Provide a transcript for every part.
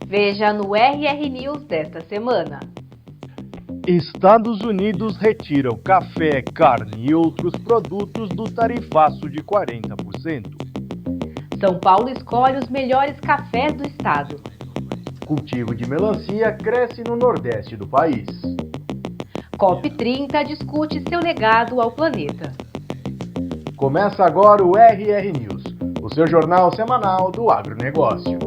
Veja no RR News desta semana. Estados Unidos retiram café, carne e outros produtos do tarifaço de 40%. São Paulo escolhe os melhores cafés do estado. Cultivo de melancia cresce no nordeste do país. COP30 discute seu legado ao planeta. Começa agora o RR News, o seu jornal semanal do agronegócio.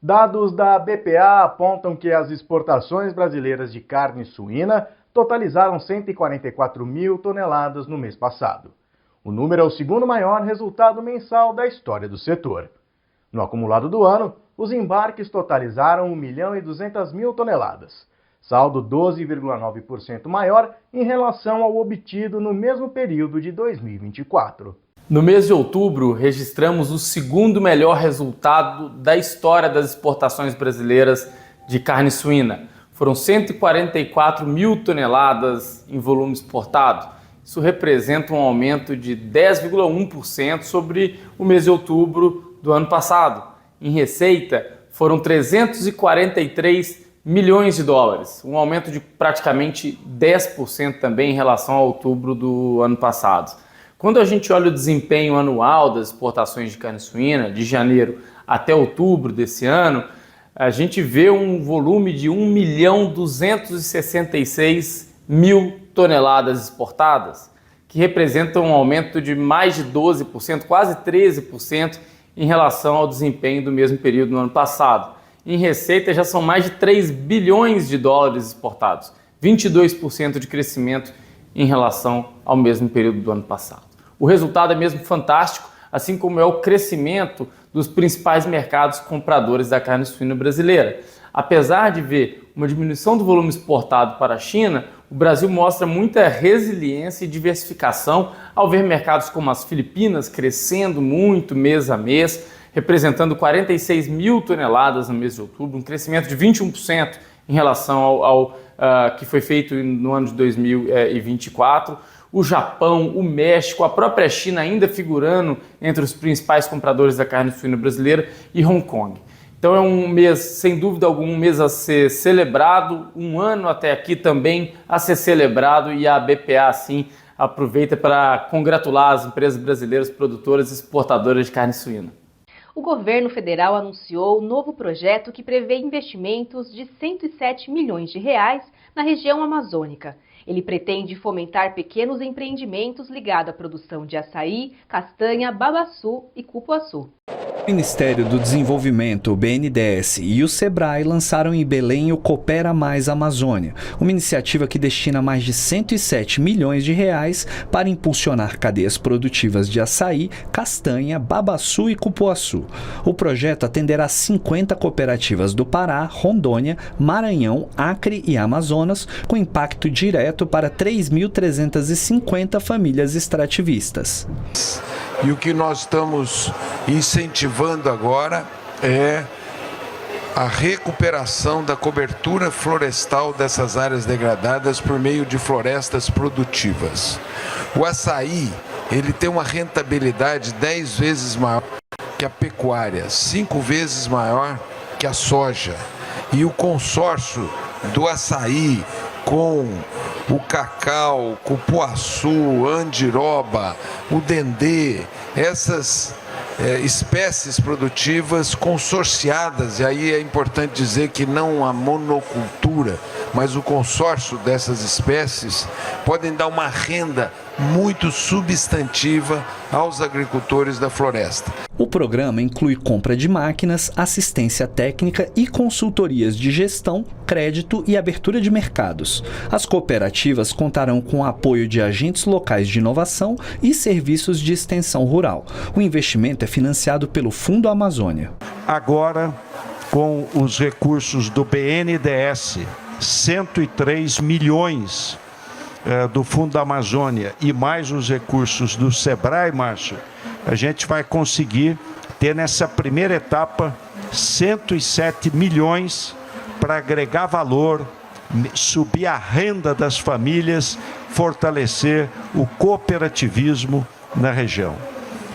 Dados da BPA apontam que as exportações brasileiras de carne suína totalizaram 144 mil toneladas no mês passado. O número é o segundo maior resultado mensal da história do setor. No acumulado do ano, os embarques totalizaram 1.200.000 toneladas, saldo 12,9% maior em relação ao obtido no mesmo período de 2024. No mês de outubro, registramos o segundo melhor resultado da história das exportações brasileiras de carne suína. Foram 144 mil toneladas em volume exportado. Isso representa um aumento de 10,1% sobre o mês de outubro do ano passado. Em receita, foram 343 milhões de dólares, um aumento de praticamente 10% também em relação a outubro do ano passado. Quando a gente olha o desempenho anual das exportações de carne suína, de janeiro até outubro desse ano, a gente vê um volume de 1.266.000 toneladas exportadas, que representam um aumento de mais de 12%, quase 13% em relação ao desempenho do mesmo período no ano passado. Em receita já são mais de 3 bilhões de dólares exportados, 22% de crescimento em relação ao mesmo período do ano passado. O resultado é mesmo fantástico, assim como é o crescimento dos principais mercados compradores da carne suína brasileira. Apesar de ver uma diminuição do volume exportado para a China, o Brasil mostra muita resiliência e diversificação ao ver mercados como as Filipinas crescendo muito mês a mês, representando 46 mil toneladas no mês de outubro, um crescimento de 21% em relação ao que foi feito no ano de 2024. O Japão, o México, a própria China ainda figurando entre os principais compradores da carne suína brasileira e Hong Kong. Então é um mês, sem dúvida alguma, um mês a ser celebrado, um ano até aqui também a ser celebrado, e a BPA, assim, aproveita para congratular as empresas brasileiras produtoras e exportadoras de carne suína. O governo federal anunciou um novo projeto que prevê investimentos de 107 milhões de reais na região amazônica. Ele pretende fomentar pequenos empreendimentos ligados à produção de açaí, castanha, babaçu e cupuaçu. O Ministério do Desenvolvimento, o BNDES, e o Sebrae lançaram em Belém o Coopera Mais Amazônia, uma iniciativa que destina mais de 107 milhões de reais para impulsionar cadeias produtivas de açaí, castanha, babaçu e cupuaçu. O projeto atenderá 50 cooperativas do Pará, Rondônia, Maranhão, Acre e Amazonas, com impacto direto para 3.350 famílias extrativistas. E o que nós estamos incentivando agora é a recuperação da cobertura florestal dessas áreas degradadas por meio de florestas produtivas. O açaí, ele tem uma rentabilidade 10 vezes maior que a pecuária, 5 vezes maior que a soja. E o consórcio do açaí com o cacau, o cupuaçu, a andiroba, o dendê, essas espécies produtivas consorciadas, e aí é importante dizer que não a monocultura, mas o consórcio dessas espécies podem dar uma renda muito substantiva aos agricultores da floresta. O programa inclui compra de máquinas, assistência técnica e consultorias de gestão, crédito e abertura de mercados. As cooperativas contarão com o apoio de agentes locais de inovação e serviços de extensão rural. O investimento é financiado pelo Fundo Amazônia. Agora, com os recursos do BNDES, 103 milhões do Fundo da Amazônia e mais os recursos do Sebrae, Márcio, a gente vai conseguir ter nessa primeira etapa 107 milhões para agregar valor, subir a renda das famílias, fortalecer o cooperativismo na região.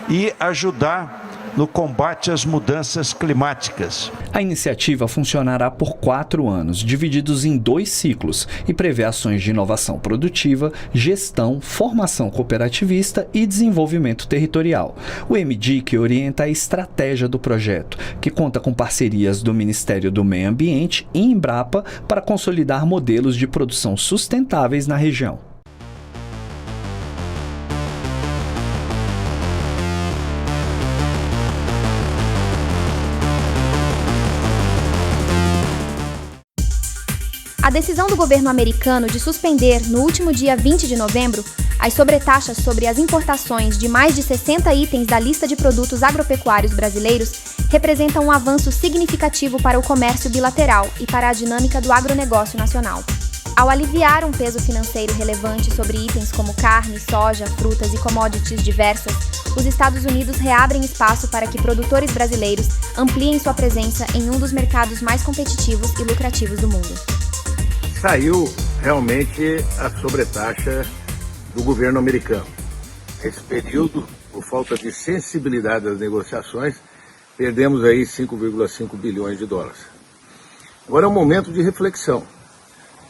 e ajudar no combate às mudanças climáticas. A iniciativa funcionará por 4 anos, divididos em 2 ciclos, e prevê ações de inovação produtiva, gestão, formação cooperativista e desenvolvimento territorial. O MDIC orienta a estratégia do projeto, que conta com parcerias do Ministério do Meio Ambiente e Embrapa para consolidar modelos de produção sustentáveis na região. A decisão do governo americano de suspender, no último dia 20 de novembro, as sobretaxas sobre as importações de mais de 60 itens da lista de produtos agropecuários brasileiros representa um avanço significativo para o comércio bilateral e para a dinâmica do agronegócio nacional. Ao aliviar um peso financeiro relevante sobre itens como carne, soja, frutas e commodities diversas, os Estados Unidos reabrem espaço para que produtores brasileiros ampliem sua presença em um dos mercados mais competitivos e lucrativos do mundo. Saiu realmente a sobretaxa do governo americano. Esse período, por falta de sensibilidade das negociações, perdemos aí 5,5 bilhões de dólares. Agora é um momento de reflexão.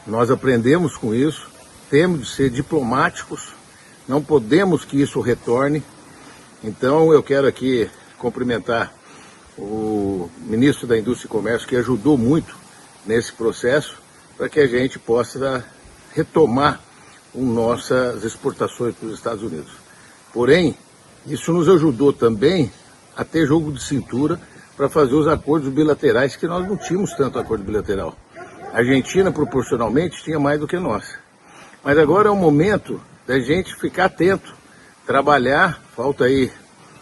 Nós aprendemos com isso, temos de ser diplomáticos, não podemos que isso retorne. Então eu quero aqui cumprimentar o ministro da Indústria e Comércio, que ajudou muito nesse processo, para que a gente possa retomar nossas exportações para os Estados Unidos. Porém, isso nos ajudou também a ter jogo de cintura para fazer os acordos bilaterais, que nós não tínhamos tanto acordo bilateral. A Argentina, proporcionalmente, tinha mais do que nós. Mas agora é o momento da gente ficar atento, trabalhar, falta aí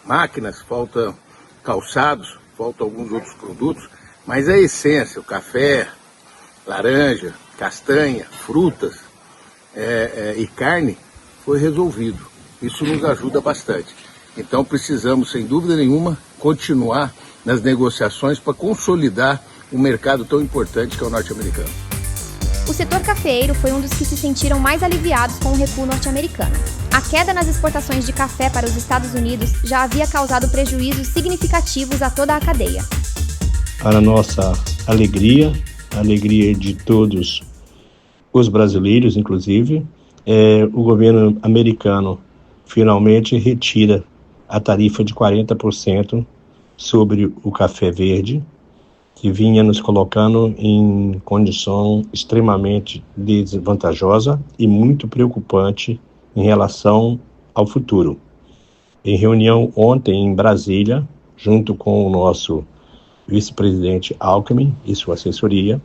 máquinas, falta calçados, falta alguns outros produtos, mas a essência, o café, laranja, castanha, frutas e carne, foi resolvido. Isso nos ajuda bastante. Então precisamos, sem dúvida nenhuma, continuar nas negociações para consolidar um mercado tão importante que é o norte-americano. O setor cafeeiro foi um dos que se sentiram mais aliviados com o recuo norte-americano. A queda nas exportações de café para os Estados Unidos já havia causado prejuízos significativos a toda a cadeia. Para nossa alegria, a alegria de todos os brasileiros, inclusive, o governo americano finalmente retira a tarifa de 40% sobre o café verde, que vinha nos colocando em condição extremamente desvantajosa e muito preocupante em relação ao futuro. Em reunião ontem em Brasília, junto com o nosso vice-presidente Alckmin e sua assessoria,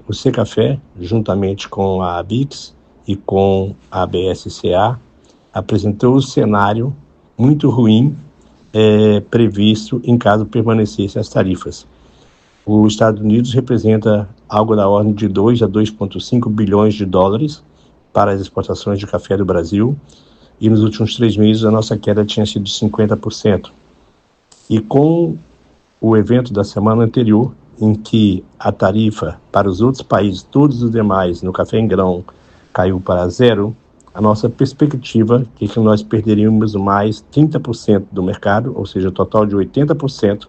o Secafé, juntamente com a ABIX e com a BSCA, apresentou o cenário muito ruim previsto em caso permanecessem as tarifas. Os Estados Unidos representa algo da ordem de 2 a 2,5 bilhões de dólares para as exportações de café do Brasil, e nos últimos 3 meses a nossa queda tinha sido de 50%. E com o evento da semana anterior, em que a tarifa para os outros países, todos os demais, no café em grão, caiu para 0, a nossa perspectiva é que nós perderíamos mais 30% do mercado, ou seja, total de 80%,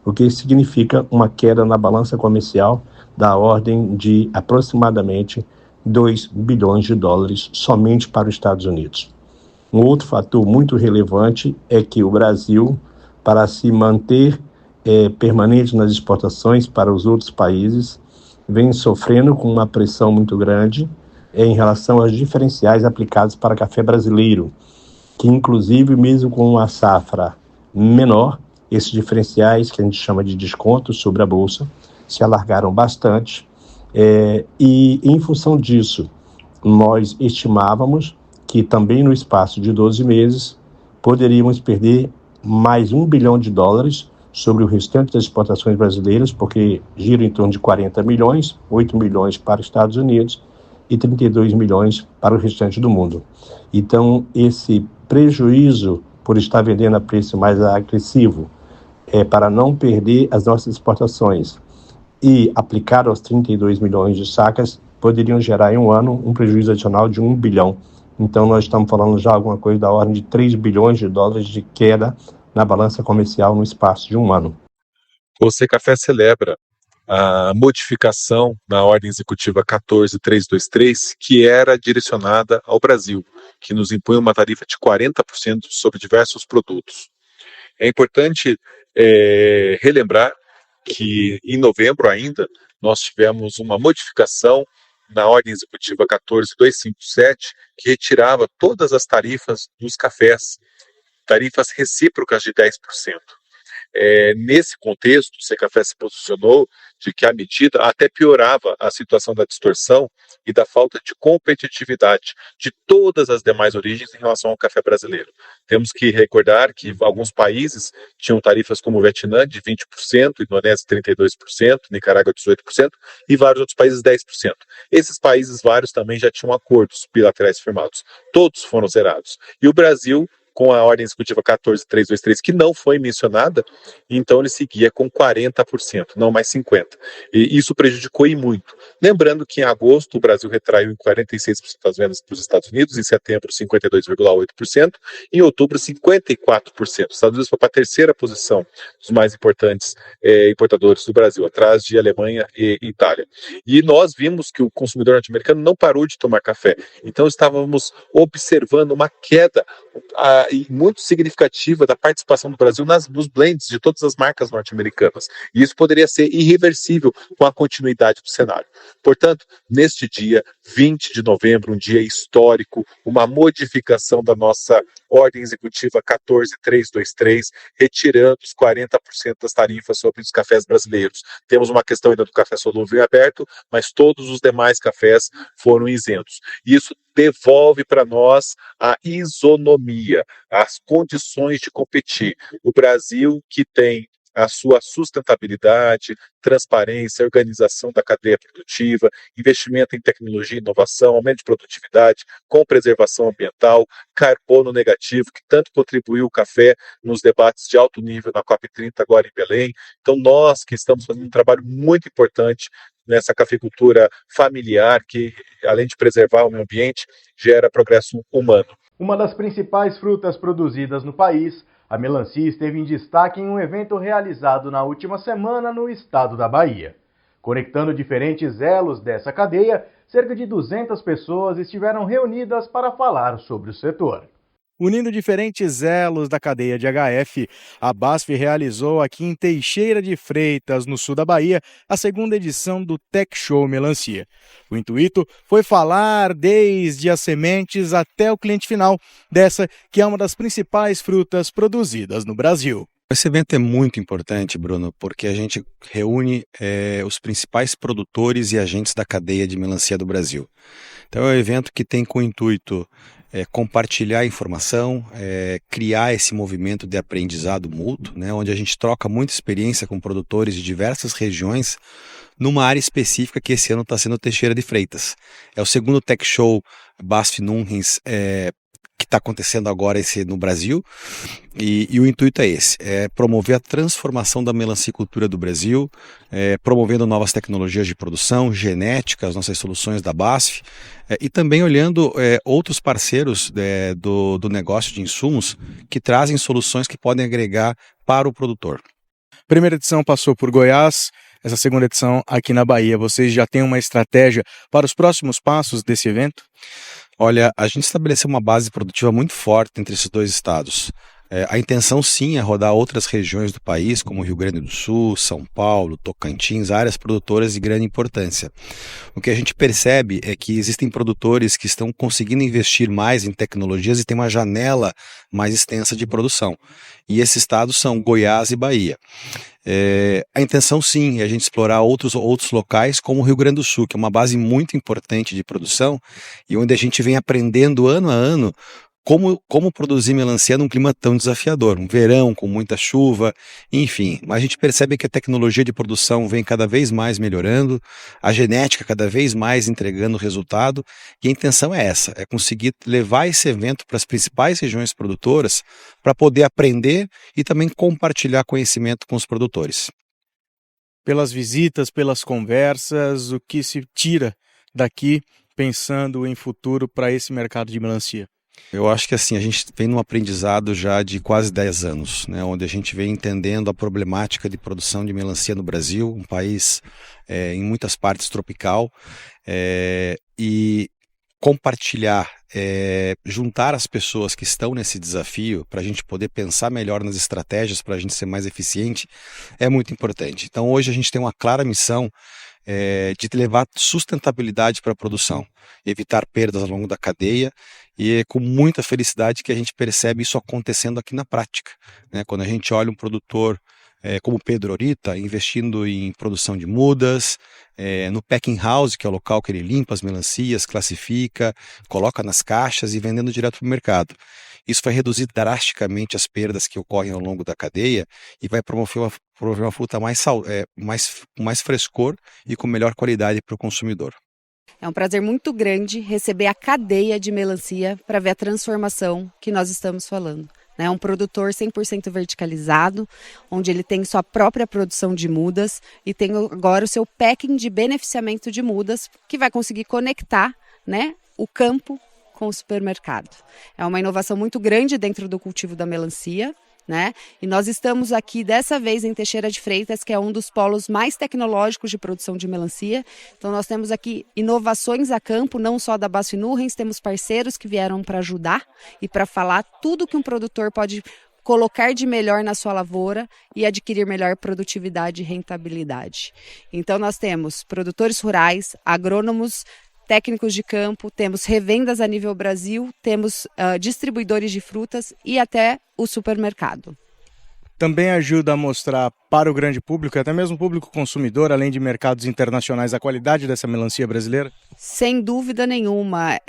o que significa uma queda na balança comercial da ordem de aproximadamente 2 bilhões de dólares somente para os Estados Unidos. Um outro fator muito relevante é que o Brasil, para se manter permanente nas exportações para os outros países, vem sofrendo com uma pressão muito grande em relação aos diferenciais aplicados para café brasileiro, que inclusive mesmo com uma safra menor, esses diferenciais, que a gente chama de descontos sobre a bolsa, se alargaram bastante, e em função disso, nós estimávamos que também no espaço de 12 meses poderíamos perder mais 1 bilhão de dólares sobre o restante das exportações brasileiras, porque gira em torno de 40 milhões, 8 milhões para os Estados Unidos e 32 milhões para o restante do mundo. Então, esse prejuízo por estar vendendo a preço mais agressivo, para não perder as nossas exportações e aplicar aos 32 milhões de sacas, poderiam gerar em um ano um prejuízo adicional de 1 bilhão Então nós estamos falando já alguma coisa da ordem de 3 bilhões de dólares de queda na balança comercial no espaço de um ano. O Secafé celebra a modificação na ordem executiva 14323, que era direcionada ao Brasil, que nos impunha uma tarifa de 40% sobre diversos produtos. É importante relembrar que em novembro ainda nós tivemos uma modificação na ordem executiva 14257, que retirava todas as tarifas dos cafés, tarifas recíprocas de 10%. Nesse contexto, o Secafé se posicionou de que a medida até piorava a situação da distorção e da falta de competitividade de todas as demais origens em relação ao café brasileiro. Temos que recordar que alguns países tinham tarifas como o Vietnã de 20%, Indonésia 32%, Nicarágua 18% e vários outros países 10%. Esses países vários também já tinham acordos bilaterais firmados. Todos foram zerados. E o Brasil, com a ordem executiva 14323, que não foi mencionada, então ele seguia com 40%, não mais 50%. E isso prejudicou e muito. Lembrando que em agosto o Brasil retraiu em 46% das vendas para os Estados Unidos, em setembro 52,8%, em outubro 54%. Os Estados Unidos foi para a terceira posição dos mais importantes importadores do Brasil, atrás de Alemanha e Itália. E nós vimos que o consumidor norte-americano não parou de tomar café. Então estávamos observando uma queda muito significativa da participação do Brasil nos blends de todas as marcas norte-americanas. E isso poderia ser irreversível com a continuidade do cenário. Portanto, neste dia, 20 de novembro, um dia histórico, uma modificação da nossa ordem executiva 14323, retirando os 40% das tarifas sobre os cafés brasileiros. Temos uma questão ainda do café solúvel em aberto, mas todos os demais cafés foram isentos. Isso devolve para nós a isonomia, as condições de competir. O Brasil, que tem a sua sustentabilidade, transparência, organização da cadeia produtiva, investimento em tecnologia e inovação, aumento de produtividade, com preservação ambiental, carbono negativo, que tanto contribuiu o café nos debates de alto nível na COP30 agora em Belém. Então nós que estamos fazendo um trabalho muito importante nessa cafeicultura familiar que, além de preservar o meio ambiente, gera progresso humano. Uma das principais frutas produzidas no país, a melancia esteve em destaque em um evento realizado na última semana no estado da Bahia. Conectando diferentes elos dessa cadeia, cerca de 200 pessoas estiveram reunidas para falar sobre o setor. Unindo diferentes elos da cadeia de HF, a BASF realizou aqui em Teixeira de Freitas, no sul da Bahia, a segunda edição do Tech Show Melancia. O intuito foi falar desde as sementes até o cliente final, dessa que é uma das principais frutas produzidas no Brasil. Esse evento é muito importante, Bruno, porque a gente reúne os principais produtores e agentes da cadeia de melancia do Brasil. Então é um evento que tem como intuito compartilhar informação, criar esse movimento de aprendizado mútuo, né, onde a gente troca muita experiência com produtores de diversas regiões numa área específica que esse ano está sendo Teixeira de Freitas. É o segundo Tech Show BASF Nunes que está acontecendo agora no Brasil, e o intuito é esse, promover a transformação da melancicultura do Brasil, promovendo novas tecnologias de produção, genética, as nossas soluções da BASF, e também olhando outros parceiros do negócio de insumos que trazem soluções que podem agregar para o produtor. Primeira edição passou por Goiás, essa segunda edição aqui na Bahia. Vocês já têm uma estratégia para os próximos passos desse evento? Olha, a gente estabeleceu uma base produtiva muito forte entre esses dois estados. A intenção sim é rodar outras regiões do país, como Rio Grande do Sul, São Paulo, Tocantins, áreas produtoras de grande importância. O que a gente percebe é que existem produtores que estão conseguindo investir mais em tecnologias e tem uma janela mais extensa de produção. E esses estados são Goiás e Bahia. A intenção sim é a gente explorar outros locais, como o Rio Grande do Sul, que é uma base muito importante de produção e onde a gente vem aprendendo ano a ano como produzir melancia num clima tão desafiador, um verão com muita chuva, enfim. Mas a gente percebe que a tecnologia de produção vem cada vez mais melhorando, a genética cada vez mais entregando resultado, e a intenção é essa, é conseguir levar esse evento para as principais regiões produtoras para poder aprender e também compartilhar conhecimento com os produtores. Pelas visitas, pelas conversas, o que se tira daqui pensando em futuro para esse mercado de melancia? Eu acho que assim, a gente vem num aprendizado já de quase 10 anos, né, onde a gente vem entendendo a problemática de produção de melancia no Brasil, um país em muitas partes tropical, e compartilhar, juntar as pessoas que estão nesse desafio para a gente poder pensar melhor nas estratégias para a gente ser mais eficiente é muito importante. Então hoje a gente tem uma clara missão de levar sustentabilidade para a produção, evitar perdas ao longo da cadeia, e é com muita felicidade que a gente percebe isso acontecendo aqui na prática, né? Quando a gente olha um produtor como Pedro Orita, investindo em produção de mudas, no packing house, que é o local que ele limpa as melancias, classifica, coloca nas caixas e vendendo direto para o mercado. Isso vai reduzir drasticamente as perdas que ocorrem ao longo da cadeia e vai promover uma fruta com mais frescor e com melhor qualidade para o consumidor. É um prazer muito grande receber a cadeia de melancia para ver a transformação que nós estamos falando. É um produtor 100% verticalizado, onde ele tem sua própria produção de mudas e tem agora o seu packing de beneficiamento de mudas, que vai conseguir conectar, né, o campo com o supermercado. É uma inovação muito grande dentro do cultivo da melancia, né? E nós estamos aqui dessa vez em Teixeira de Freitas, que é um dos polos mais tecnológicos de produção de melancia. Então nós temos aqui inovações a campo, não só da BASF Nurrens, temos parceiros que vieram para ajudar e para falar tudo que um produtor pode colocar de melhor na sua lavoura e adquirir melhor produtividade e rentabilidade. Então nós temos produtores rurais, agrônomos, técnicos de campo, temos revendas a nível Brasil, temos distribuidores de frutas e até o supermercado. Também ajuda a mostrar para o grande público, até mesmo o público consumidor, além de mercados internacionais, a qualidade dessa melancia brasileira? Sem dúvida nenhuma.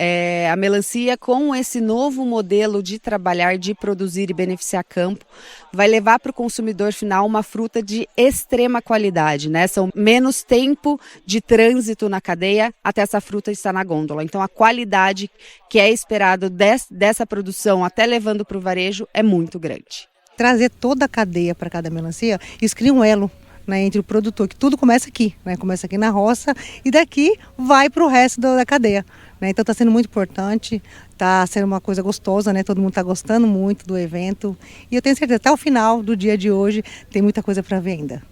A melancia, com esse novo modelo de trabalhar, de produzir e beneficiar campo, vai levar para o consumidor final uma fruta de extrema qualidade, né? São menos tempo de trânsito na cadeia até essa fruta estar na gôndola. Então a qualidade que é esperado dessa produção até levando para o varejo é muito grande. Trazer toda a cadeia para cada melancia, isso cria um elo, né, entre o produtor, que tudo começa aqui, né, começa aqui na roça e daqui vai para o resto da cadeia. Né, então está sendo muito importante, está sendo uma coisa gostosa, né, todo mundo está gostando muito do evento e eu tenho certeza, até o final do dia de hoje tem muita coisa para ver ainda.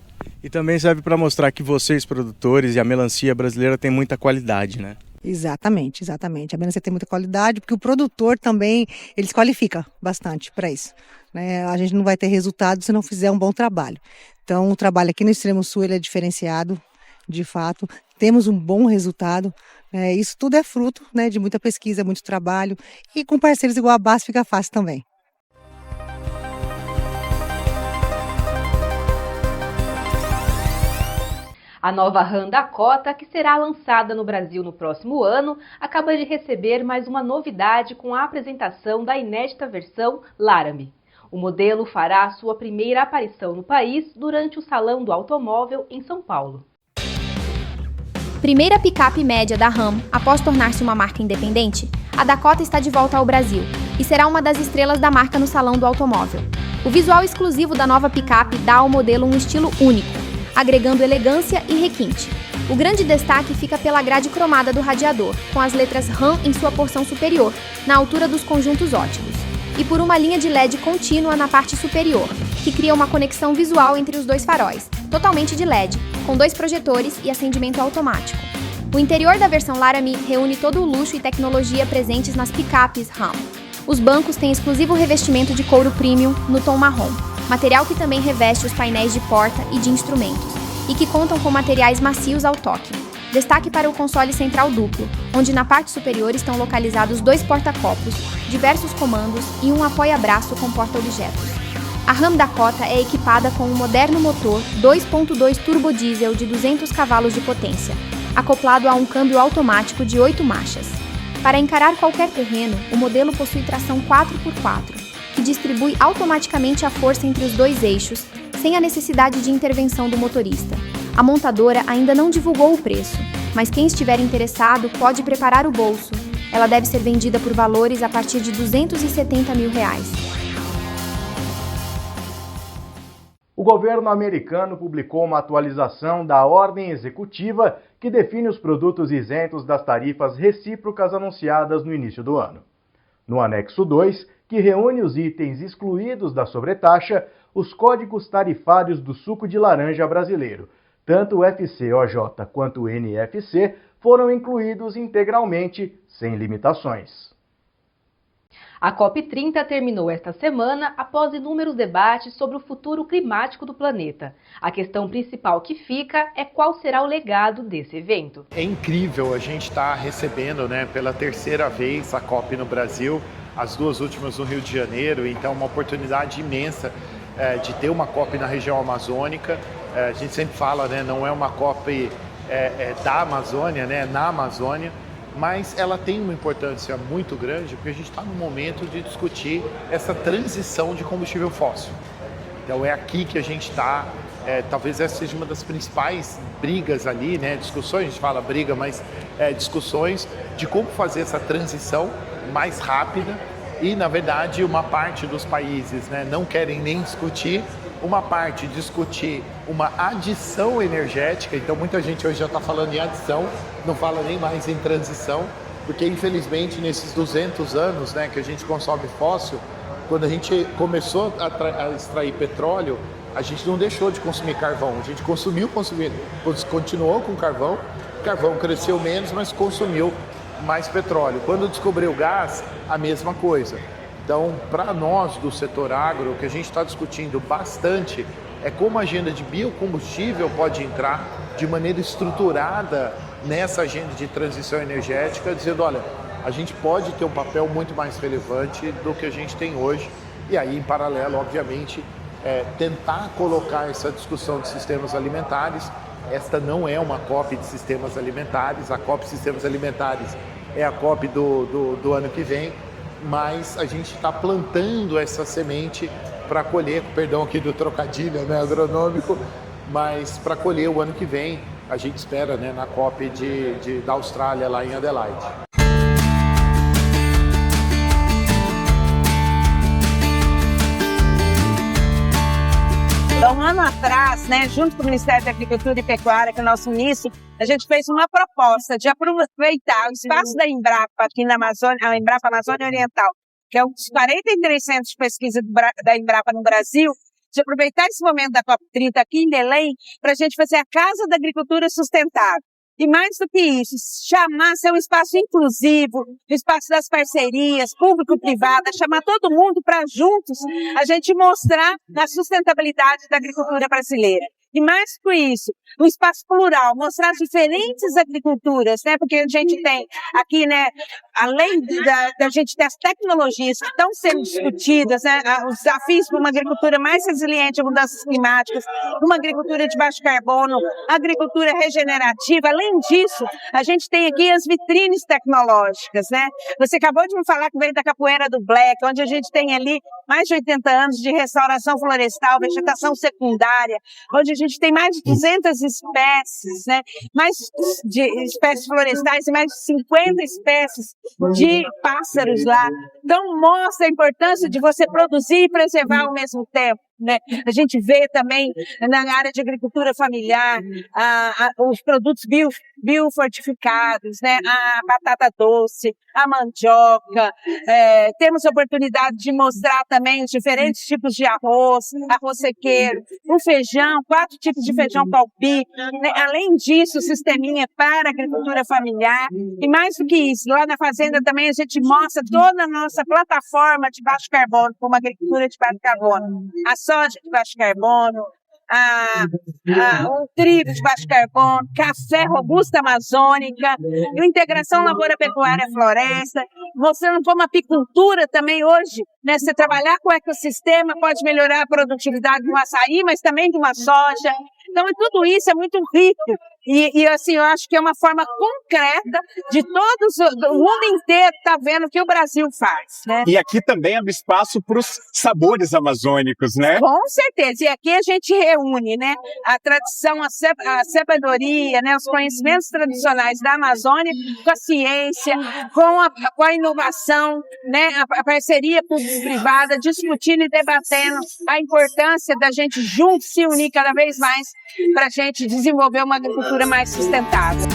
E também serve para mostrar que vocês, produtores, e a melancia brasileira tem muita qualidade, né? Exatamente. A melancia tem muita qualidade, porque o produtor também, ele se qualifica bastante para isso. Né? A gente não vai ter resultado se não fizer um bom trabalho. Então, o trabalho aqui no Extremo Sul ele é diferenciado, de fato. Temos um bom resultado. Isso tudo é fruto, né, de muita pesquisa, muito trabalho. E com parceiros igual a BASF fica fácil também. A nova RAM Dakota, que será lançada no Brasil no próximo ano, acaba de receber mais uma novidade com a apresentação da inédita versão Laramie. O modelo fará sua primeira aparição no país durante o Salão do Automóvel em São Paulo. Primeira picape média da Ram após tornar-se uma marca independente, a Dakota está de volta ao Brasil e será uma das estrelas da marca no Salão do Automóvel. O visual exclusivo da nova picape dá ao modelo um estilo único, agregando elegância e requinte. O grande destaque fica pela grade cromada do radiador, com as letras RAM em sua porção superior, na altura dos conjuntos óticos, e por uma linha de LED contínua na parte superior, que cria uma conexão visual entre os dois faróis, totalmente de LED, com 2 projetores e acendimento automático. O interior da versão Laramie reúne todo o luxo e tecnologia presentes nas picapes RAM. Os bancos têm exclusivo revestimento de couro premium no tom marrom, material que também reveste os painéis de porta e de instrumentos, e que contam com materiais macios ao toque. Destaque para o console central duplo, onde na parte superior estão localizados 2 porta-copos, diversos comandos e um apoia-braço com porta-objetos. A Ram Dakota é equipada com um moderno motor 2.2 turbodiesel de 200 cavalos de potência, acoplado a um câmbio automático de 8 marchas. Para encarar qualquer terreno, o modelo possui tração 4x4, que distribui automaticamente a força entre os 2 eixos, sem a necessidade de intervenção do motorista. A montadora ainda não divulgou o preço, mas quem estiver interessado pode preparar o bolso. Ela deve ser vendida por valores a partir de R$ 270 mil. O governo americano publicou uma atualização da ordem executiva que define os produtos isentos das tarifas recíprocas anunciadas no início do ano. No anexo 2, que reúne os itens excluídos da sobretaxa, os códigos tarifários do suco de laranja brasileiro, tanto o FCOJ quanto o NFC, foram incluídos integralmente, sem limitações. A COP30 terminou esta semana após inúmeros debates sobre o futuro climático do planeta. A questão principal que fica é qual será o legado desse evento. É incrível, a gente está recebendo, pela terceira vez a COP no Brasil, as duas últimas no Rio de Janeiro, então uma oportunidade imensa de ter uma COP na região amazônica. A gente sempre fala, não é uma COP da Amazônia, na Amazônia, mas ela tem uma importância muito grande porque a gente está no momento de discutir essa transição de combustível fóssil. Então é aqui que a gente está, talvez essa seja uma das principais brigas ali, discussões, a gente fala briga, mas discussões de como fazer essa transição mais rápida e, na verdade, uma parte dos países não querem nem discutir, uma parte discutir uma adição energética, então muita gente hoje já está falando em adição, não fala nem mais em transição, porque infelizmente nesses 200 anos que a gente consome fóssil, quando a gente começou a extrair petróleo, a gente não deixou de consumir carvão, a gente continuou com carvão, o carvão cresceu menos, mas consumiu mais petróleo. Quando descobriu o gás, a mesma coisa. Então, para nós do setor agro, o que a gente está discutindo bastante é como a agenda de biocombustível pode entrar de maneira estruturada nessa agenda de transição energética, dizendo, olha, a gente pode ter um papel muito mais relevante do que a gente tem hoje, e aí, em paralelo, obviamente, tentar colocar essa discussão de sistemas alimentares. Esta não é uma COP de sistemas alimentares, a COP de sistemas alimentares é a COP do ano que vem, mas a gente está plantando essa semente para colher, perdão aqui do trocadilho agronômico, mas para colher o ano que vem, a gente espera na COP da Austrália, lá em Adelaide. Então, um ano atrás, junto com o Ministério da Agricultura e Pecuária, que é o nosso ministro, a gente fez uma proposta de aproveitar o espaço da Embrapa aqui na Amazônia, a Embrapa Amazônia Oriental, que é um dos 43 centros de pesquisa da Embrapa no Brasil, de aproveitar esse momento da COP30 aqui em Belém para a gente fazer a Casa da Agricultura Sustentável. E mais do que isso, ser um espaço inclusivo, o espaço das parcerias, público-privada, chamar todo mundo para juntos a gente mostrar a sustentabilidade da agricultura brasileira. E mais do que isso, um espaço plural, mostrar diferentes agriculturas, porque a gente tem aqui, além da gente ter as tecnologias que estão sendo discutidas, os desafios para uma agricultura mais resiliente a mudanças climáticas, uma agricultura de baixo carbono, agricultura regenerativa. Além disso, a gente tem aqui as vitrines tecnológicas, Você acabou de me falar que veio da capoeira do Black, onde a gente tem ali mais de 80 anos de restauração florestal, vegetação secundária, onde a gente tem mais de 200 espécies, mais de espécies florestais e mais de 50 espécies de pássaros lá. Então, mostra a importância de você produzir e preservar ao mesmo tempo. A gente vê também na área de agricultura familiar os produtos biofortificados, a batata doce, a mandioca. Temos a oportunidade de mostrar também os diferentes tipos de arroz sequeiro, o feijão, 4 tipos de feijão palpite. Além disso, o sisteminha para a agricultura familiar. E mais do que isso, lá na fazenda também a gente mostra toda a nossa plataforma de baixo carbono, como agricultura de baixo carbono. A soja de baixo carbono, o trigo de baixo carbono, café robusta amazônica, integração lavoura-pecuária-floresta, mostrando como a apicultura também hoje, você trabalhar com o ecossistema pode melhorar a produtividade do açaí, mas também de uma soja. Então, tudo isso é muito rico E assim, eu acho que é uma forma concreta de o mundo inteiro tá vendo o que o Brasil faz, né? E aqui também abre espaço para os sabores amazônicos, né? Com certeza. E aqui a gente reúne, né, a tradição, a sabedoria, né, os conhecimentos tradicionais da Amazônia com a ciência, com a inovação, né, a parceria público-privada, discutindo e debatendo a importância da gente juntos se unir cada vez mais para a gente desenvolver uma agricultura mais sustentável.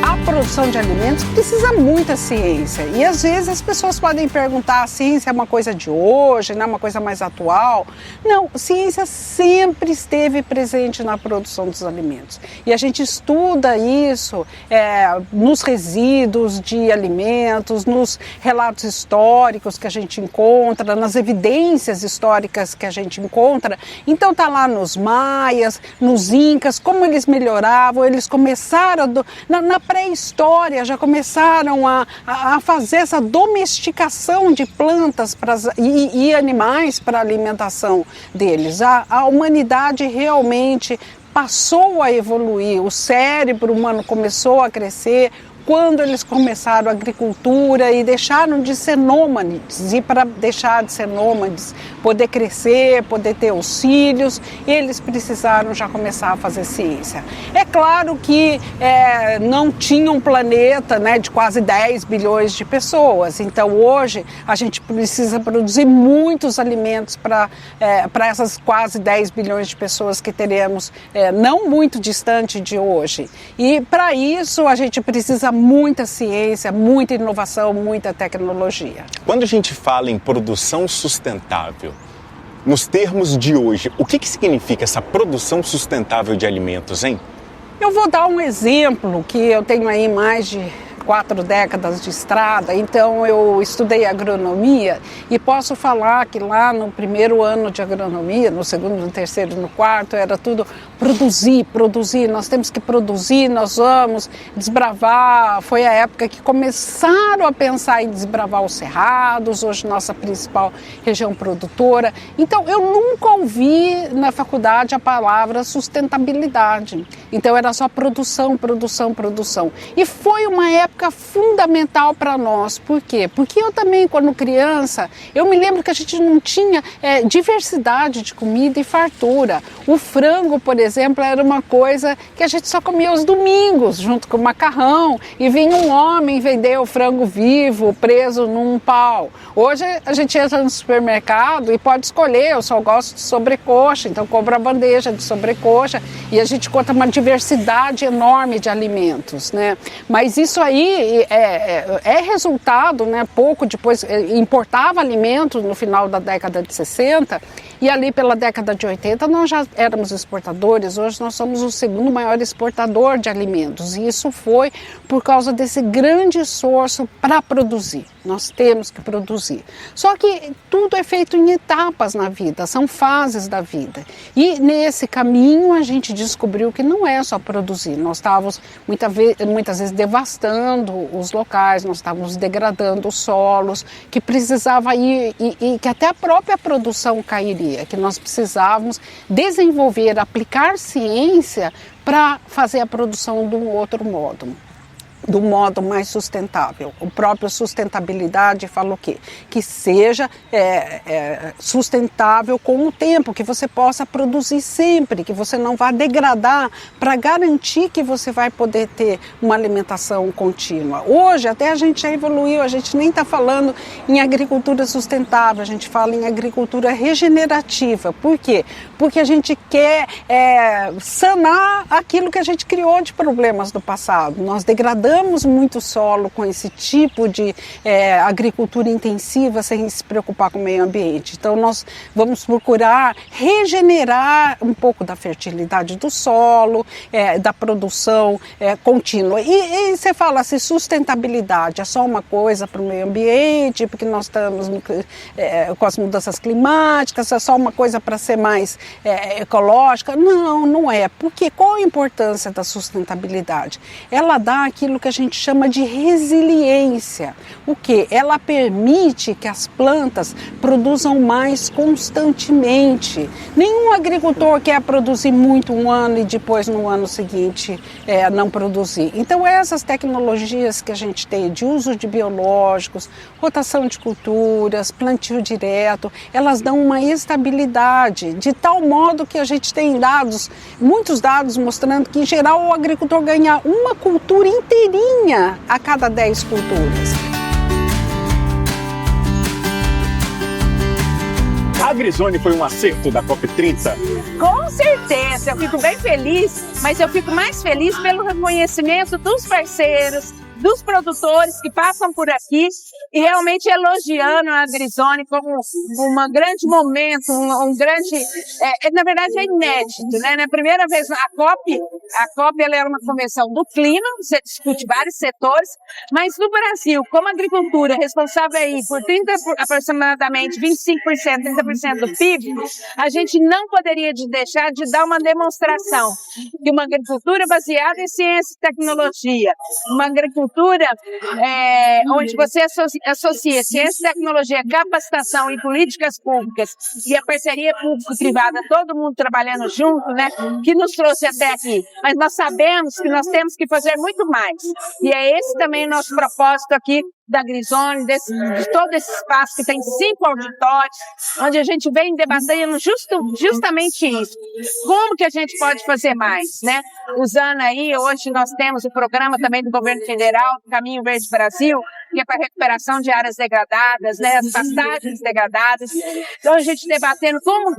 A produção de alimentos precisa muita ciência e às vezes as pessoas podem perguntar: a ciência é uma coisa de hoje, não é uma coisa mais atual? Não, a ciência sempre esteve presente na produção dos alimentos e a gente estuda isso nos resíduos de alimentos, nos relatos históricos que a gente encontra, nas evidências históricas que a gente encontra. Então tá lá nos maias, nos incas, como eles melhoravam, eles começaram na pré-história, já começaram a fazer essa domesticação de plantas e animais para a alimentação deles. A humanidade realmente passou a evoluir, o cérebro humano começou a crescer quando eles começaram a agricultura e deixaram de ser nômades. E para deixar de ser nômades, poder crescer, poder ter os filhos, eles precisaram já começar a fazer ciência. É claro que não tinha um planeta, né, de quase 10 bilhões de pessoas, então hoje a gente precisa produzir muitos alimentos para essas quase 10 bilhões de pessoas que teremos não muito distante de hoje. E para isso a gente precisa muita ciência, muita inovação, muita tecnologia. Quando a gente fala em produção sustentável, nos termos de hoje, o que significa essa produção sustentável de alimentos, hein? Eu vou dar um exemplo que eu tenho aí mais de 4 décadas de estrada, então eu estudei agronomia e posso falar que lá no primeiro ano de agronomia, no segundo, no terceiro, no quarto, era tudo produzir, nós temos que produzir, nós vamos desbravar. Foi a época que começaram a pensar em desbravar os cerrados, hoje nossa principal região produtora. Então eu nunca ouvi na faculdade a palavra sustentabilidade, então era só produção. E foi uma época fundamental para nós. Por quê? Porque eu também, quando criança, eu me lembro que a gente não tinha diversidade de comida e fartura. O frango, por exemplo, era uma coisa que a gente só comia aos domingos, junto com o macarrão, e vinha um homem vender o frango vivo, preso num pau. Hoje a gente entra no supermercado e pode escolher: eu só gosto de sobrecoxa, então compra a bandeja de sobrecoxa e a gente conta uma diversidade enorme de alimentos, né? Mas isso aí é resultado, né? Pouco depois importava alimentos no final da década de 60 e ali pela década de 80 nós já éramos exportadores. Hoje nós somos o segundo maior exportador de alimentos e isso foi por causa desse grande esforço para produzir. Nós temos que produzir. Só que tudo é feito em etapas na vida, são fases da vida. E nesse caminho a gente descobriu que não é só produzir. Nós estávamos muitas vezes devastando os locais, nós estávamos degradando os solos, que precisava ir e que até a própria produção cairia, que nós precisávamos desenvolver, aplicar ciência para fazer a produção de um outro modo. Do modo mais sustentável. O próprio sustentabilidade fala o quê? Que seja sustentável com o tempo, que você possa produzir sempre, que você não vá degradar, para garantir que você vai poder ter uma alimentação contínua. Hoje até a gente já evoluiu, a gente nem está falando em agricultura sustentável, a gente fala em agricultura regenerativa. Por quê? Porque a gente quer sanar aquilo que a gente criou de problemas do passado. Nós degradamos muito solo com esse tipo de agricultura intensiva sem se preocupar com o meio ambiente. Então nós vamos procurar regenerar um pouco da fertilidade do solo, da produção contínua. E você fala assim, sustentabilidade é só uma coisa para o meio ambiente, porque nós estamos com as mudanças climáticas, é só uma coisa para ser mais ecológica. Não, não é. Porque qual a importância da sustentabilidade? Ela dá aquilo aquilo que a gente chama de resiliência. O que? Ela permite que as plantas produzam mais constantemente. Nenhum agricultor quer produzir muito um ano e depois no ano seguinte não produzir. Então essas tecnologias que a gente tem de uso de biológicos, rotação de culturas, plantio direto, elas dão uma estabilidade, de tal modo que a gente tem dados, muitos dados mostrando que em geral o agricultor ganha uma cultura inteirinha a cada 10 culturas. A AgriZone foi um acerto da COP30? Com certeza, eu fico bem feliz, mas eu fico mais feliz pelo reconhecimento dos parceiros, dos produtores que passam por aqui e realmente elogiando a AgriZone como um grande momento, um grande, na verdade é inédito, né? Na primeira vez a COP ela era uma convenção do clima, você discute vários setores, mas no Brasil, como a agricultura é responsável aí por aproximadamente 25%, 30% do PIB, a gente não poderia deixar de dar uma demonstração de uma agricultura baseada em ciência e tecnologia, uma agricultura onde você associa ciência, tecnologia, capacitação e políticas públicas e a parceria público-privada, todo mundo trabalhando junto, né, que nos trouxe até aqui. Mas nós sabemos que nós temos que fazer muito mais. E é esse também o nosso propósito aqui da AgriZone, de todo esse espaço que tem 5 auditórios, onde a gente vem debatendo justamente isso. Como que a gente pode fazer mais, né? Usando aí, hoje nós temos o programa também do governo federal, Caminho Verde Brasil, que é para recuperação de áreas degradadas, né, as pastagens degradadas. Então a gente debatendo como,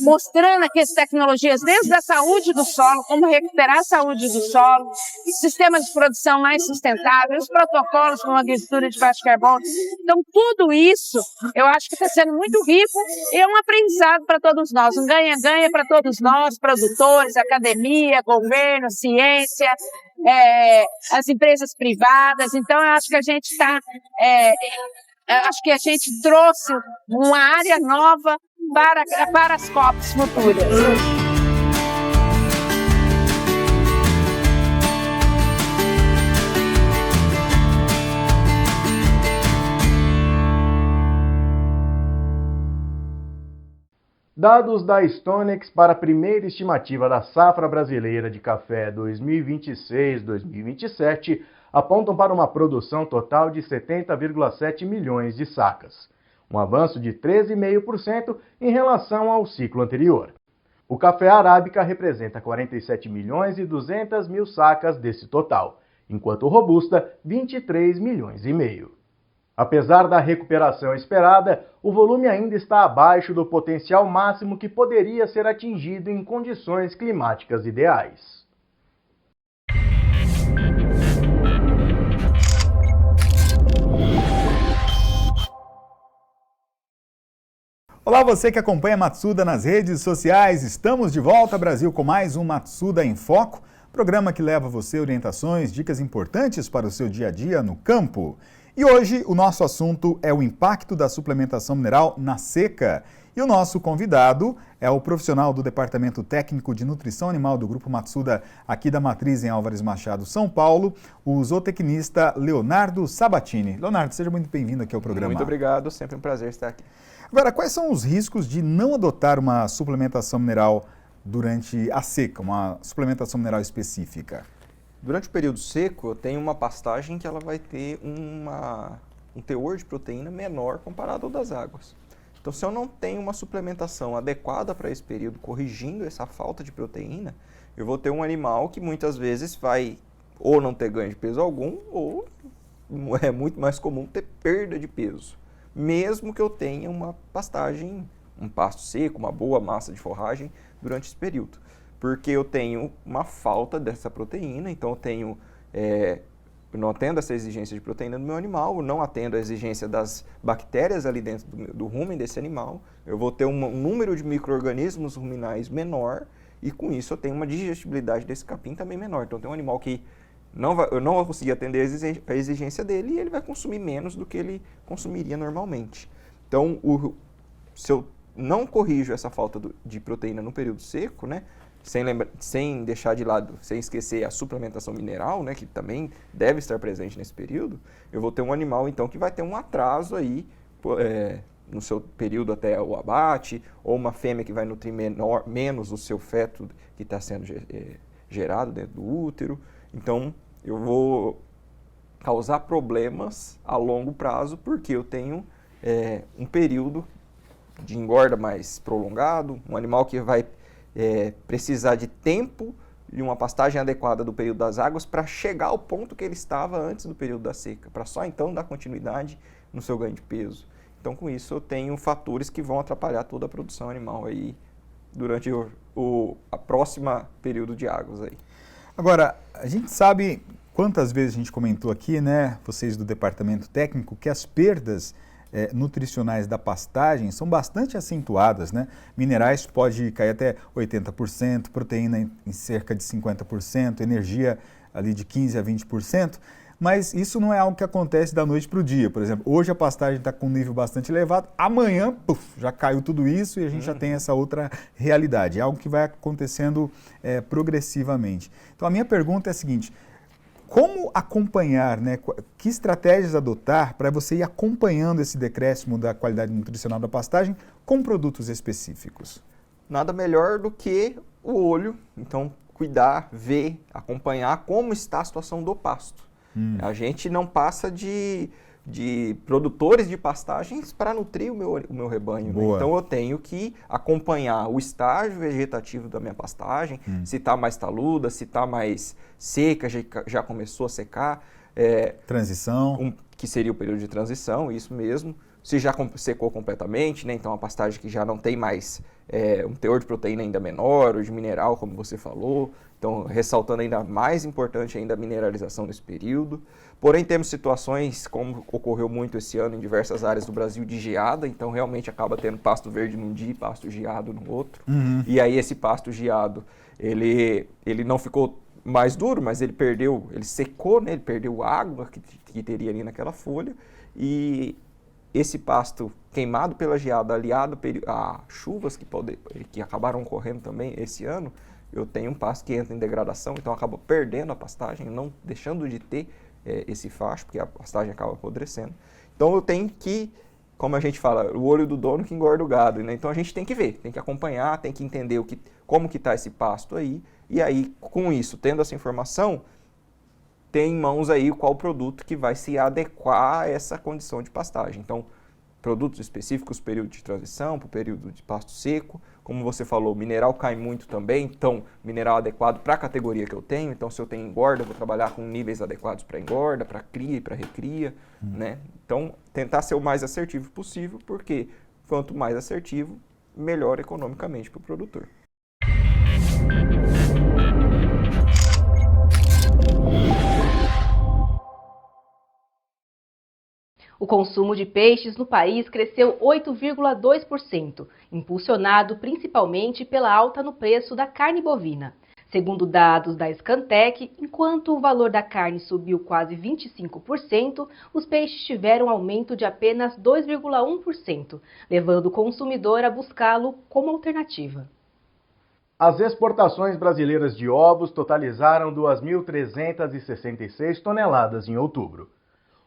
mostrando aqui as tecnologias desde a saúde do solo, como recuperar a saúde do solo, sistemas de produção mais sustentáveis, os protocolos com agricultura de baixo carbono. Então tudo isso eu acho que está sendo muito rico e é um aprendizado para todos nós, um ganha-ganha para todos nós, produtores, academia, governo, ciência, as empresas privadas. Então eu acho que a gente acho que a gente trouxe uma área nova para as COPs futuras. Dados da Stonex para a primeira estimativa da safra brasileira de café 2026-2027 apontam para uma produção total de 70,7 milhões de sacas, um avanço de 13,5% em relação ao ciclo anterior. O café arábica representa 47 milhões e 200 mil sacas desse total, enquanto o robusta 23 milhões e meio. Apesar da recuperação esperada, o volume ainda está abaixo do potencial máximo que poderia ser atingido em condições climáticas ideais. Olá, você que acompanha Matsuda nas redes sociais. Estamos de volta, Brasil, com mais um Matsuda em Foco, programa que leva a você orientações, dicas importantes para o seu dia a dia no campo. E hoje o nosso assunto é o impacto da suplementação mineral na seca. E o nosso convidado é o profissional do Departamento Técnico de Nutrição Animal do Grupo Matsuda, aqui da Matriz em Álvares Machado, São Paulo, o zootecnista Leonardo Sabatini. Leonardo, seja muito bem-vindo aqui ao programa. Muito obrigado, sempre um prazer estar aqui. Agora, quais são os riscos de não adotar uma suplementação mineral durante a seca, uma suplementação mineral específica? Durante o período seco, eu tenho uma pastagem que ela vai ter um teor de proteína menor comparado ao das águas. Então, se eu não tenho uma suplementação adequada para esse período, corrigindo essa falta de proteína, eu vou ter um animal que muitas vezes vai ou não ter ganho de peso algum, ou é muito mais comum ter perda de peso, mesmo que eu tenha uma pastagem, um pasto seco, uma boa massa de forragem durante esse período. Porque eu tenho uma falta dessa proteína, então eu não atendo essa exigência de proteína do meu animal, não atendo a exigência das bactérias ali dentro do rumen desse animal, eu vou ter um número de micro-organismos ruminais menor e com isso eu tenho uma digestibilidade desse capim também menor. Então tem um animal que eu não vou conseguir atender a exigência dele e ele vai consumir menos do que ele consumiria normalmente. Então, se eu não corrijo essa falta de proteína no período seco, né? sem deixar de lado, sem esquecer a suplementação mineral, né, que também deve estar presente nesse período, eu vou ter um animal então que vai ter um atraso aí no seu período até o abate, ou uma fêmea que vai nutrir menos o seu feto que está sendo gerado dentro do útero. Então eu vou causar problemas a longo prazo porque eu tenho um período de engorda mais prolongado, um animal que vai precisar de tempo e uma pastagem adequada do período das águas para chegar ao ponto que ele estava antes do período da seca, para só então dar continuidade no seu ganho de peso. Então, com isso, eu tenho fatores que vão atrapalhar toda a produção animal aí durante a próxima período de águas aí. Agora, a gente sabe quantas vezes a gente comentou aqui, né, vocês do departamento técnico, que as perdas nutricionais da pastagem são bastante acentuadas, né? Minerais pode cair até 80%, proteína em cerca de 50%, energia ali de 15% a 20%, mas isso não é algo que acontece da noite para o dia. Por exemplo, hoje a pastagem está com um nível bastante elevado, amanhã já caiu tudo isso e a gente já tem essa outra realidade. É algo que vai acontecendo progressivamente. Então a minha pergunta é a seguinte: como acompanhar, né? Que estratégias adotar para você ir acompanhando esse decréscimo da qualidade nutricional da pastagem com produtos específicos? Nada melhor do que o olho, então cuidar, ver, acompanhar como está a situação do pasto. A gente não passa de produtores de pastagens para nutrir o meu rebanho. Né? Então eu tenho que acompanhar o estágio vegetativo da minha pastagem, se está mais taluda, se está mais seca, já começou a secar. Transição. Que seria o período de transição, isso mesmo. Se já secou completamente, né? Então a pastagem que já não tem mais um teor de proteína ainda menor, ou de mineral, como você falou. Então, ressaltando ainda mais importante ainda a mineralização nesse período. Porém, temos situações, como ocorreu muito esse ano em diversas áreas do Brasil, de geada. Então, realmente acaba tendo pasto verde num dia e pasto geado no outro. E aí, esse pasto geado, ele não ficou mais duro, mas ele secou, né? Ele perdeu água que teria ali naquela folha. E esse pasto queimado pela geada, aliado a chuvas que acabaram ocorrendo também esse ano, eu tenho um pasto que entra em degradação, então acaba perdendo a pastagem, não deixando de ter esse facho, porque a pastagem acaba apodrecendo. Então eu tenho que, como a gente fala, o olho do dono que engorda o gado, né? Então a gente tem que ver, tem que acompanhar, tem que entender como que está esse pasto aí, e aí com isso, tendo essa informação, tem em mãos aí qual produto que vai se adequar a essa condição de pastagem. Então, produtos específicos, período de transição, para o período de pasto seco. Como você falou, mineral cai muito também, então mineral adequado para a categoria que eu tenho. Então, se eu tenho engorda, eu vou trabalhar com níveis adequados para engorda, para cria e para recria. Né? Então, tentar ser o mais assertivo possível, porque quanto mais assertivo, melhor economicamente para o produtor. O consumo de peixes no país cresceu 8,2%, impulsionado principalmente pela alta no preço da carne bovina. Segundo dados da Scantec, enquanto o valor da carne subiu quase 25%, os peixes tiveram aumento de apenas 2,1%, levando o consumidor a buscá-lo como alternativa. As exportações brasileiras de ovos totalizaram 2.366 toneladas em outubro.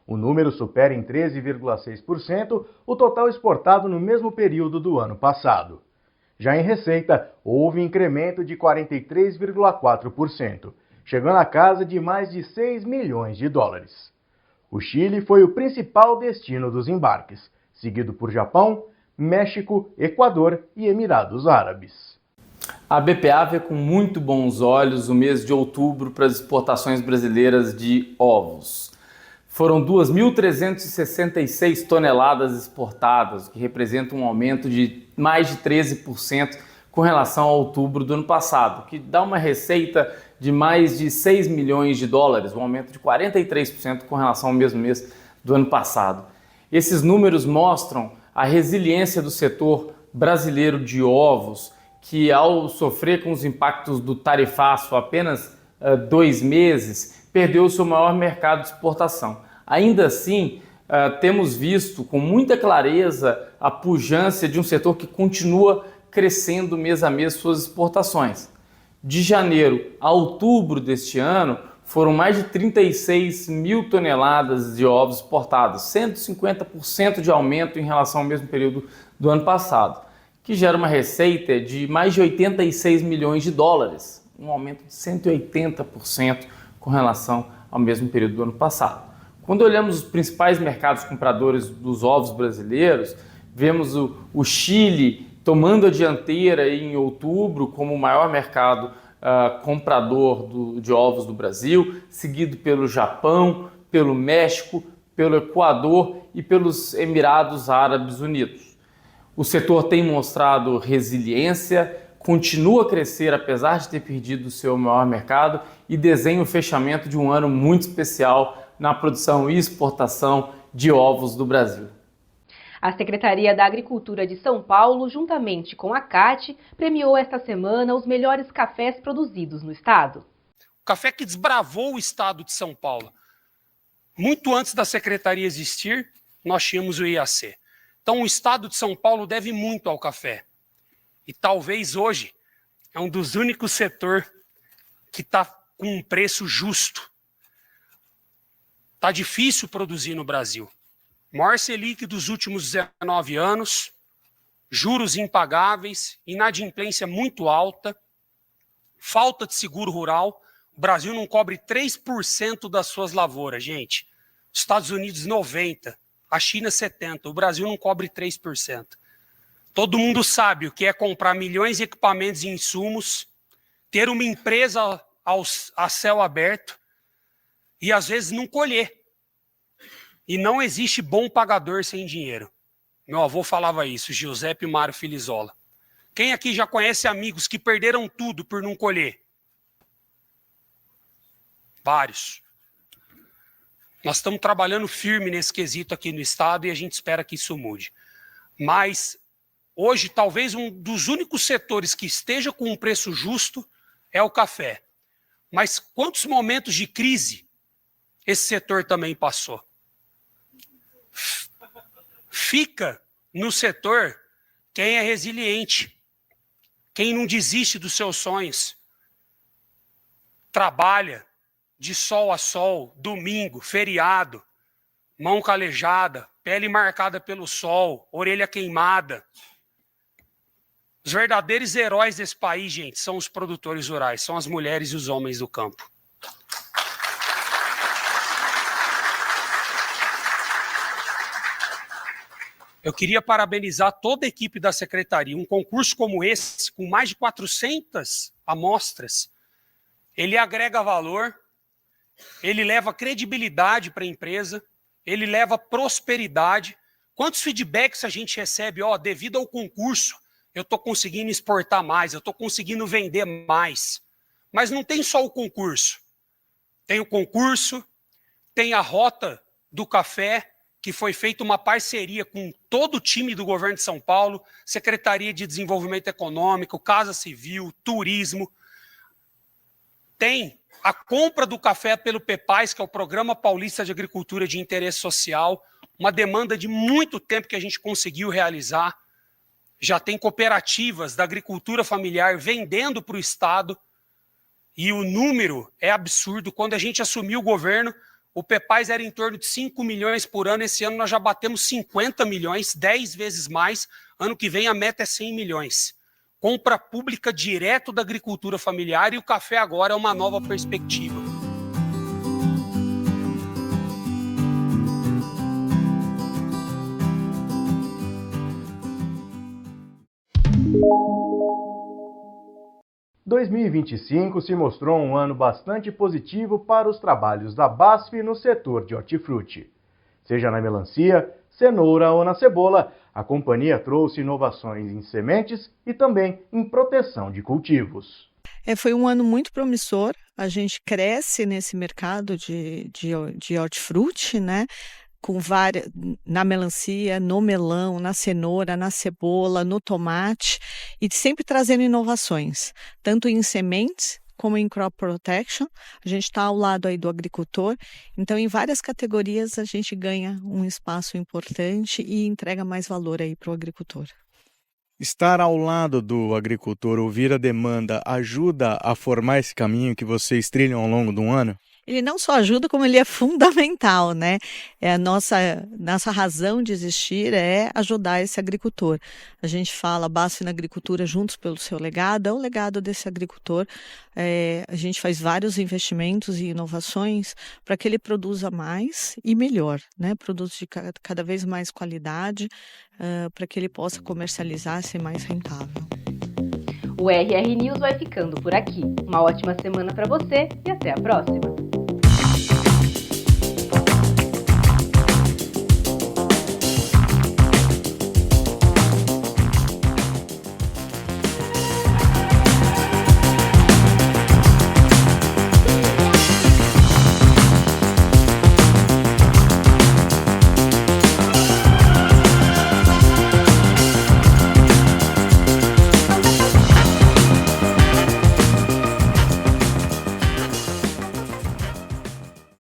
O número supera em 13,6% o total exportado no mesmo período do ano passado. Já em receita, houve incremento de 43,4%, chegando à casa de mais de 6 milhões de dólares. O Chile foi o principal destino dos embarques, seguido por Japão, México, Equador e Emirados Árabes. A BPA vê com muito bons olhos o mês de outubro para as exportações brasileiras de ovos. Foram 2.366 toneladas exportadas, o que representa um aumento de mais de 13% com relação a outubro do ano passado, que dá uma receita de mais de 6 milhões de dólares, um aumento de 43% com relação ao mesmo mês do ano passado. Esses números mostram a resiliência do setor brasileiro de ovos, que ao sofrer com os impactos do tarifaço apenas 2 meses, perdeu o seu maior mercado de exportação. Ainda assim, temos visto com muita clareza a pujança de um setor que continua crescendo mês a mês suas exportações. De janeiro a outubro deste ano, foram mais de 36 mil toneladas de ovos exportados, 150% de aumento em relação ao mesmo período do ano passado, que gera uma receita de mais de 86 milhões de dólares, um aumento de 180% com relação ao mesmo período do ano passado. Quando olhamos os principais mercados compradores dos ovos brasileiros, vemos o Chile tomando a dianteira em outubro como o maior mercado comprador de ovos do Brasil, seguido pelo Japão, pelo México, pelo Equador e pelos Emirados Árabes Unidos. O setor tem mostrado resiliência, continua a crescer apesar de ter perdido o seu maior mercado e desenha o fechamento de um ano muito especial na produção e exportação de ovos do Brasil. A Secretaria da Agricultura de São Paulo, juntamente com a CAT, premiou esta semana os melhores cafés produzidos no estado. O café que desbravou o estado de São Paulo. Muito antes da Secretaria existir, nós tínhamos o IAC. Então o estado de São Paulo deve muito ao café. E talvez hoje é um dos únicos setores que está com um preço justo. Está difícil produzir no Brasil. Maior Selic dos últimos 19 anos, juros impagáveis, inadimplência muito alta, falta de seguro rural. O Brasil não cobre 3% das suas lavouras, gente. Os Estados Unidos 90%, a China 70%, o Brasil não cobre 3%. Todo mundo sabe o que é comprar milhões de equipamentos e insumos, ter uma empresa a céu aberto e às vezes não colher. E não existe bom pagador sem dinheiro. Meu avô falava isso, Giuseppe Mário Filizola. Quem aqui já conhece amigos que perderam tudo por não colher? Vários. Nós estamos trabalhando firme nesse quesito aqui no estado e a gente espera que isso mude. Mas hoje, talvez um dos únicos setores que esteja com um preço justo é o café. Mas quantos momentos de crise esse setor também passou? Fica no setor quem é resiliente, quem não desiste dos seus sonhos, trabalha de sol a sol, domingo, feriado, mão calejada, pele marcada pelo sol, orelha queimada. Os verdadeiros heróis desse país, gente, são os produtores rurais, são as mulheres e os homens do campo. Eu queria parabenizar toda a equipe da Secretaria. Um concurso como esse, com mais de 400 amostras, ele agrega valor, ele leva credibilidade para a empresa, ele leva prosperidade. Quantos feedbacks a gente recebe? Devido ao concurso, eu estou conseguindo exportar mais, eu estou conseguindo vender mais. Mas não tem só o concurso. Tem o concurso, tem a Rota do Café, que foi feita uma parceria com todo o time do governo de São Paulo, Secretaria de Desenvolvimento Econômico, Casa Civil, Turismo. Tem a compra do café pelo PEPAS, que é o Programa Paulista de Agricultura de Interesse Social, uma demanda de muito tempo que a gente conseguiu realizar. Já tem cooperativas da agricultura familiar vendendo para o Estado, e o número é absurdo. Quando a gente assumiu o governo, o PEPAS era em torno de 5 milhões por ano. Esse ano nós já batemos 50 milhões, 10 vezes mais. Ano que vem a meta é 100 milhões. Compra pública direto da agricultura familiar, e o café agora é uma nova perspectiva. Em 2025 se mostrou um ano bastante positivo para os trabalhos da BASF no setor de hortifruti. Seja na melancia, cenoura ou na cebola, a companhia trouxe inovações em sementes e também em proteção de cultivos. Foi um ano muito promissor. A gente cresce nesse mercado de hortifruti, né? Com várias, na melancia, no melão, na cenoura, na cebola, no tomate, e sempre trazendo inovações, tanto em sementes como em crop protection. A gente está ao lado aí do agricultor, então em várias categorias a gente ganha um espaço importante e entrega mais valor aí para o agricultor. Estar ao lado do agricultor, ouvir a demanda, ajuda a formar esse caminho que vocês trilham ao longo de um ano? Ele não só ajuda, como ele é fundamental, né? É a nossa razão de existir é ajudar esse agricultor. A gente fala BASF na agricultura juntos pelo seu legado, é o legado desse agricultor. A gente faz vários investimentos e inovações para que ele produza mais e melhor, né? Produtos de cada vez mais qualidade, para que ele possa comercializar e ser mais rentável. O RR News vai ficando por aqui. Uma ótima semana para você e até a próxima!